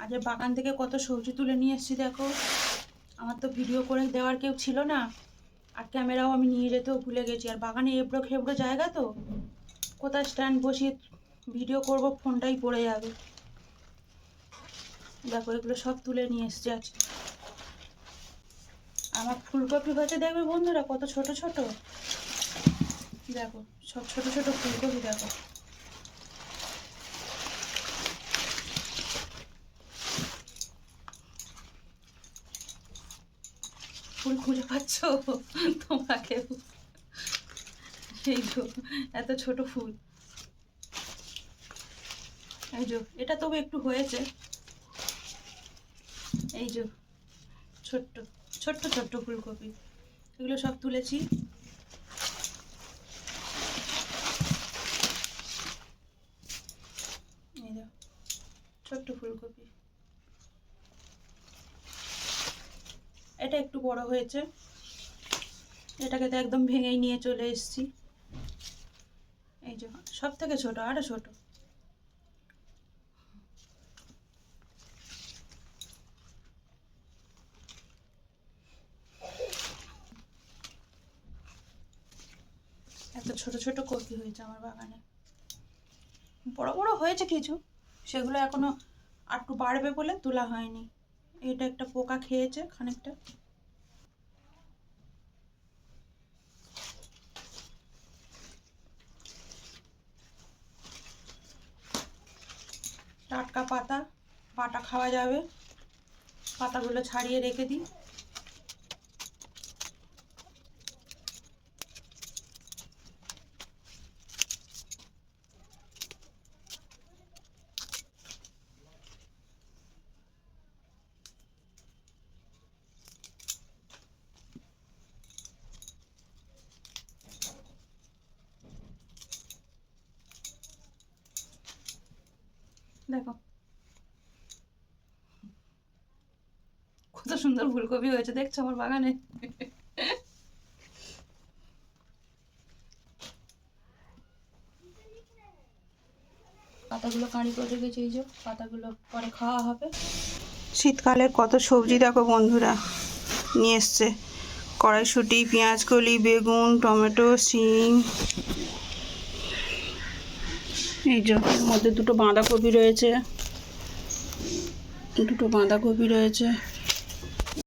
আজ বাগান থেকে কত সবজি তুলে নিয়ে এসেছি দেখো। আমার তো ভিডিও করে দেওয়ার কেউ ছিল না, আর ক্যামেরাও আমি নিয়ে যেতেও ভুলে গেছি। আর বাগানে এবড়ো খেবড়ো জায়গা তো, কোথায় স্ট্যান্ড বসিয়ে ভিডিও করব, ফোনটাই পড়ে যাবে। দেখো এগুলো সব তুলে নিয়ে এসেছি আজকে। আমার ফুলকপি হয়েছে দেখবে বন্ধুরা, কত ছোট ছোট। দেখো সব ছোট ছোট ফুলকপি দেখো। ফুল খুঁজে পাচ্ছ তোমরা কেউ? এই যে এত ছোট ফুল, এই যে এটা তবে একটু হয়েছে। এই যে ছোট্ট ছোট্ট ছোট্ট ফুলকপি, এগুলো সব তুলেছি। এই দেখো ছোট্ট ফুলকপি, এটা একটু বড় হয়েছে, এটাকে তো একদম ভেঙেই নিয়ে চলে এসেছি। এই যে সব থেকে ছোট, আরো ছোট। এত ছোট ছোট কপি হয়েছে আমার বাগানে। বড় বড় হয়েছে কিছু, সেগুলো এখনো আর একটু বাড়বে বলে তোলা হয়নি। এটা একটা পোকা খেয়েছে খানিকটা। টাটকা পাতা, পাতা খাওয়া যাবে, পাতাগুলো ছাড়িয়ে রেখে দিই। দেখো কত সুন্দর ফুলকপি হয়েছে দেখছো আমার বাগানে। পাতাগুলো কাঁড়ি করে রেখেছি, এই যে পাতাগুলো পরে খাওয়া হবে। শীতকালের কত সবজি দেখো বন্ধুরা নিয়ে এসছে। কড়াইশুঁটি, পেঁয়াজকলি, বেগুন, টমেটো, শিম। এই যে এর মধ্যে দুটো বাঁধাকপি রয়েছে,